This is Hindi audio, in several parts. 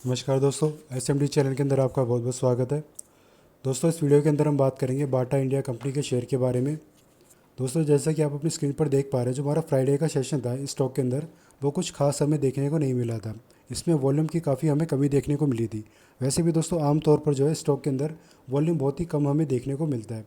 नमस्कार दोस्तों, एसएमडी चैनल के अंदर आपका बहुत बहुत स्वागत है। दोस्तों, इस वीडियो के अंदर हम बात करेंगे बाटा इंडिया कंपनी के शेयर के बारे में। दोस्तों, जैसा कि आप अपनी स्क्रीन पर देख पा रहे हैं, जो हमारा फ्राइडे का सेशन था इस स्टॉक के अंदर, वो कुछ खास हमें देखने को नहीं मिला था। इसमें वॉल्यूम की काफ़ी हमें कमी देखने को मिली थी। वैसे भी दोस्तों, आमतौर पर जो है स्टॉक के अंदर वॉल्यूम बहुत ही कम हमें देखने को मिलता है।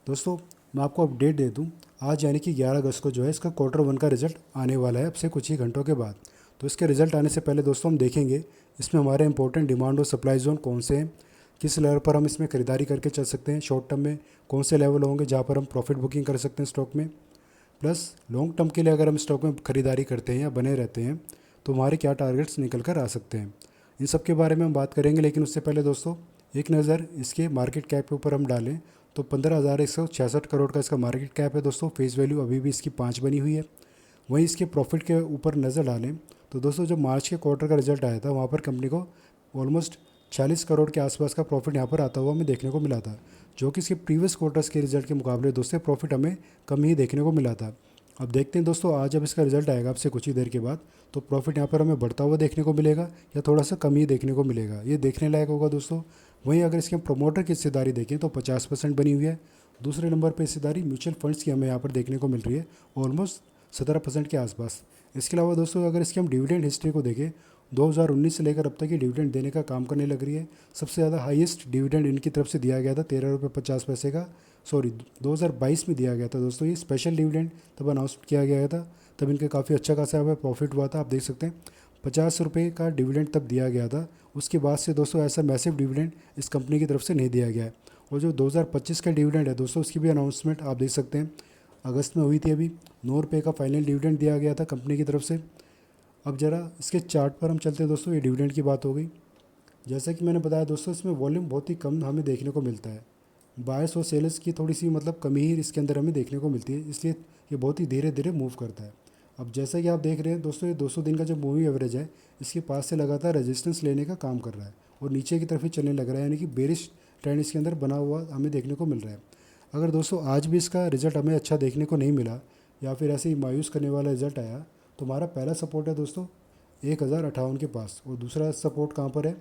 दोस्तों, मैं आपको अपडेट दे दूं, आज यानी कि 11 अगस्त को जो है इसका क्वार्टर 1 का रिजल्ट आने वाला है, अब से कुछ ही घंटों के बाद। तो इसके रिजल्ट आने से पहले दोस्तों हम देखेंगे इसमें हमारे इंपॉर्टेंट डिमांड और सप्लाई जोन कौन से हैं, किस लेवल पर हम इसमें खरीदारी करके चल सकते हैं, शॉर्ट टर्म में कौन से लेवल होंगे जहाँ पर हम प्रॉफिट बुकिंग कर सकते हैं स्टॉक में, प्लस लॉन्ग टर्म के लिए अगर हम स्टॉक में खरीदारी करते हैं या बने रहते हैं तो हमारे क्या टारगेट्स निकल कर आ सकते हैं। इन सब के बारे में हम बात करेंगे, लेकिन उससे पहले दोस्तों एक नज़र इसके मार्केट कैप के ऊपर हम डालें तो 15,166 करोड़ का इसका मार्केट कैप है दोस्तों। फेस वैल्यू अभी भी इसकी 5 बनी हुई है। वहीं इसके प्रॉफिट के ऊपर नज़र डालें तो दोस्तों जब मार्च के क्वार्टर का रिजल्ट आया था वहाँ पर कंपनी को ऑलमोस्ट 40 करोड़ के आसपास का प्रॉफिट यहाँ पर आता हुआ हमें देखने को मिला था, जो कि इसके प्रीवियस क्वार्टर्स के रिजल्ट के मुकाबले दोस्तों प्रॉफिट हमें कम ही देखने को मिला था। अब देखते हैं दोस्तों, आज जब इसका रिजल्ट आएगा आपसे कुछ ही देर के बाद, तो प्रॉफिट यहाँ पर हमें बढ़ता हुआ देखने को मिलेगा या थोड़ा सा कम ही देखने को मिलेगा, ये देखने लायक होगा दोस्तों। वहीं अगर इसके प्रमोटर की हिस्सेदारी देखें तो 50% बनी हुई है। दूसरे नंबर पर हिस्सेदारी म्यूचुअल फंड्स की हमें यहाँ पर देखने को मिल रही है, ऑलमोस्ट 17% के आसपास। इसके अलावा दोस्तों अगर इसकी हम डिविडेंड हिस्ट्री को देखें, 2019 से लेकर अब तक ये डिविडेंड देने का काम करने लग रही है। सबसे ज़्यादा हाईएस्ट डिविडेंड इनकी तरफ से दिया गया था 13 रुपये 50 पैसे का, सॉरी 2022 में दिया गया था दोस्तों। ये स्पेशल डिविडेंड तब अनाउंस किया गया था, तब इनके काफ़ी अच्छा खासा हमें प्रॉफिट हुआ था। आप देख सकते हैं 50 रुपये का डिविडेंड तब दिया गया था। उसके बाद से दोस्तों ऐसा मैसिव डिविडेंड इस कंपनी की तरफ से नहीं दिया गया है। और जो 2025 का डिविडेंड है दोस्तों, उसकी भी अनाउंसमेंट आप देख सकते हैं अगस्त में हुई थी। अभी 9 रुपये का फाइनल डिविडेंड दिया गया था कंपनी की तरफ से। अब ज़रा इसके चार्ट पर हम चलते हैं दोस्तों, ये डिविडेंड की बात हो गई। जैसा कि मैंने बताया दोस्तों, इसमें वॉल्यूम बहुत ही कम हमें देखने को मिलता है। बायर्स और सेलर्स की थोड़ी सी मतलब कमी ही इसके अंदर हमें देखने को मिलती है, इसलिए ये बहुत ही धीरे धीरे मूव करता है। अब जैसा कि आप देख रहे हैं दोस्तों, ये 200 दिन का जो मूविंग एवरेज है, इसके पास से लगातार रेजिस्टेंस लेने का काम कर रहा है और नीचे की तरफ ही चलने लग रहा है, यानी कि बेरिश ट्रेंड इसके अंदर बना हुआ हमें देखने को मिल रहा है। अगर दोस्तों आज भी इसका रिजल्ट हमें अच्छा देखने को नहीं मिला या फिर ऐसे ही मायूस करने वाला रिजल्ट आया, तो हमारा पहला सपोर्ट है दोस्तों 1058 के पास, और दूसरा सपोर्ट कहाँ पर है,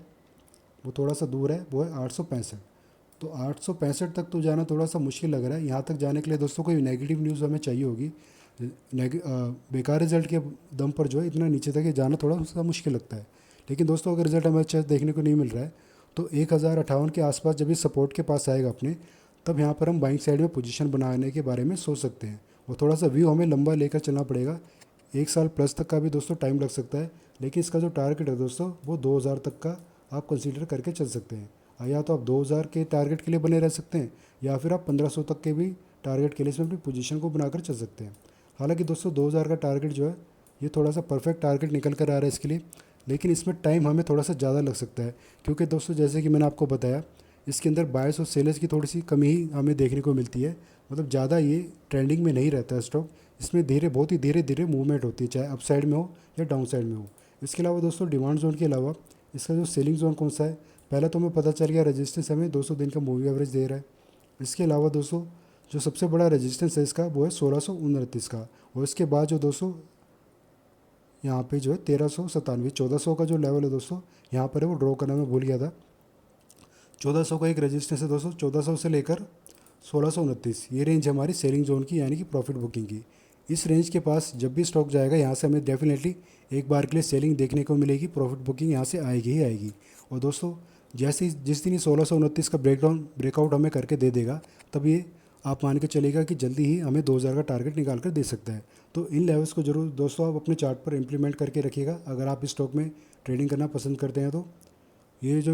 वो थोड़ा सा दूर है, वो है 865। तो 865 तक तो जाना थोड़ा सा मुश्किल लग रहा है। यहाँ तक जाने के लिए दोस्तों कोई नेगेटिव न्यूज़ हमें चाहिए होगी। बेकार रिजल्ट के दम पर जो है इतना नीचे तक ये जाना थोड़ा सा मुश्किल लगता है। लेकिन दोस्तों अगर रिजल्ट हमें अच्छा देखने को नहीं मिल रहा है तो 1058 के आसपास जब ये सपोर्ट के पास आएगा अपने, तब यहाँ पर हम बाइंग साइड में पोजीशन बनाने के बारे में सोच सकते हैं। वो थोड़ा सा व्यू हमें लंबा लेकर चलना पड़ेगा, 1 साल प्लस तक का भी दोस्तों टाइम लग सकता है। लेकिन इसका जो टारगेट है दोस्तों, वो 2000 तक का आप कंसीडर करके चल सकते हैं। या तो आप 2000 के टारगेट के लिए बने रह सकते हैं, या फिर आप 1500 तक के भी टारगेट के लिए इसमें अपनी पोजीशन को बनाकर चल सकते हैं। हालांकि दोस्तों 2000 का टारगेट जो है ये थोड़ा सा परफेक्ट टारगेट निकल कर आ रहा है इसके लिए, लेकिन इसमें टाइम हमें थोड़ा सा ज़्यादा लग सकता है, क्योंकि दोस्तों जैसे कि मैंने आपको बताया, इसके अंदर बायर्स और सेलर्स की थोड़ी सी कमी ही हमें देखने को मिलती है। मतलब ज़्यादा ये ट्रेंडिंग में नहीं रहता है स्टॉक, इसमें बहुत ही धीरे धीरे मूवमेंट होती है, चाहे अप साइड में हो या डाउन साइड में हो। इसके अलावा दोस्तों डिमांड जोन के अलावा इसका जो सेलिंग जोन कौन सा है, पहले तो हमें पता चल गया रेजिस्टेंस हमें 200 दिन का मूवी एवरेज दे रहा है। इसके अलावा दोस्तों जो सबसे बड़ा रेजिस्टेंस है इसका, वो है 1629 का। और इसके बाद जो दोस्तों यहाँ पे जो है 1397, 1400 का जो लेवल है दोस्तों यहाँ पर है, वो ड्रॉ करना मैं भूल गया था। 1400 का एक रेजिस्टेंस है दोस्तों, 1400 से लेकर 1629, ये रेंज हमारी सेलिंग जोन की यानी कि प्रॉफिट बुकिंग की। इस रेंज के पास जब भी स्टॉक जाएगा यहाँ से हमें डेफिनेटली एक बार के लिए सेलिंग देखने को मिलेगी, प्रॉफिट बुकिंग यहाँ से आएगी ही आएगी। और दोस्तों जैसे ही जिस दिन ये 1629 का ब्रेकआउट हमें करके दे देगा, तब ये आप मान के चलेगा कि जल्दी ही हमें 2000 का टारगेट निकाल कर दे सकता है। तो इन लेवल्स को जरूर दोस्तों आप अपने चार्ट पर इंप्लीमेंट करके रखिएगा अगर आप इस स्टॉक में ट्रेडिंग करना पसंद करते हैं। तो ये जो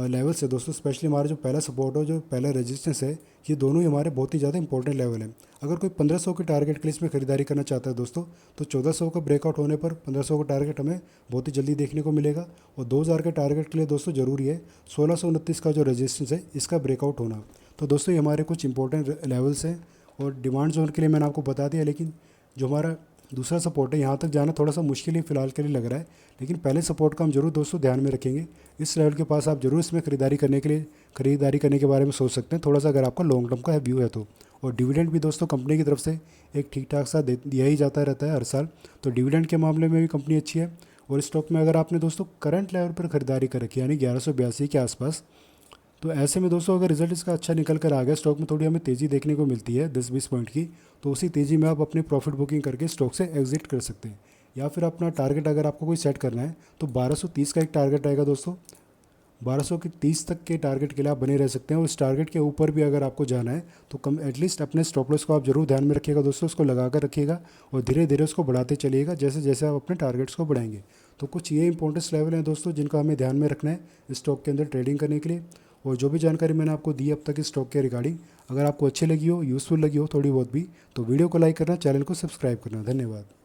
लेवल्स है दोस्तों, स्पेशली हमारा जो पहला सपोर्ट है, जो पहला रेजिस्टेंस है, ये दोनों ही हमारे बहुत ही ज़्यादा इंपॉर्टेंट लेवल है। अगर कोई 1500 के टारगेट के लिए इसमें खरीदारी करना चाहता है दोस्तों, तो 1400 का ब्रेकआउट होने पर 1500 का टारगेट हमें बहुत ही जल्दी देखने को मिलेगा। और 2000 के टारगेट के लिए दोस्तों ज़रूरी है 1629 का जो रेजिस्टेंस है इसका ब्रेकआउट होना। तो दोस्तों ये हमारे कुछ इंपॉर्टेंट लेवल्स हैं। और डिमांड जोन के लिए मैंने आपको बता दिया, लेकिन जो हमारा दूसरा सपोर्ट है यहाँ तक जाना थोड़ा सा मुश्किल ही फिलहाल के लिए लग रहा है। लेकिन पहले सपोर्ट का हम जरूर दोस्तों ध्यान में रखेंगे। इस लेवल के पास आप जरूर इसमें खरीदारी करने के बारे में सोच सकते हैं, थोड़ा सा अगर आपका लॉन्ग टर्म का व्यू है तो। और डिविडेंड भी दोस्तों कंपनी की तरफ से एक ठीक ठाक सा दिया ही जाता रहता है हर साल, तो डिविडेंड के मामले में भी कंपनी अच्छी है। और स्टॉक में अगर आपने दोस्तों करंट लेवल पर खरीदारी कर रखी है यानी 1182 के आसपास, तो ऐसे में दोस्तों अगर रिजल्ट इसका अच्छा निकल कर आ गया, स्टॉक में थोड़ी हमें तेज़ी देखने को मिलती है 10-20 पॉइंट की, तो उसी तेज़ी में आप अपनी प्रॉफिट बुकिंग करके स्टॉक से एग्जिट कर सकते हैं। या फिर अपना टारगेट अगर आपको कोई सेट करना है तो 1230 का एक टारगेट रहेगा दोस्तों। 1230 तक के टारगेट के लिए आप बने रह सकते हैं, और इस टारगेट के ऊपर भी अगर आपको जाना है तो कम एटलीस्ट अपने स्टॉप लॉस को आप जरूर ध्यान में रखिएगा दोस्तों, उसको लगा कर रखिएगा और धीरे धीरे उसको बढ़ाते चलिएगा जैसे जैसे आप अपने टारगेट्स को बढ़ाएंगे। तो कुछ ये इंपॉर्टेंस लेवल हैं दोस्तों जिनका हमें ध्यान में रखना है स्टॉक के अंदर ट्रेडिंग करने के लिए। और जो भी जानकारी मैंने आपको दी अब तक इस स्टॉक के रिगार्डिंग, अगर आपको अच्छी लगी हो, यूज़फुल लगी हो थोड़ी बहुत भी, तो वीडियो को लाइक करना, चैनल को सब्सक्राइब करना। धन्यवाद।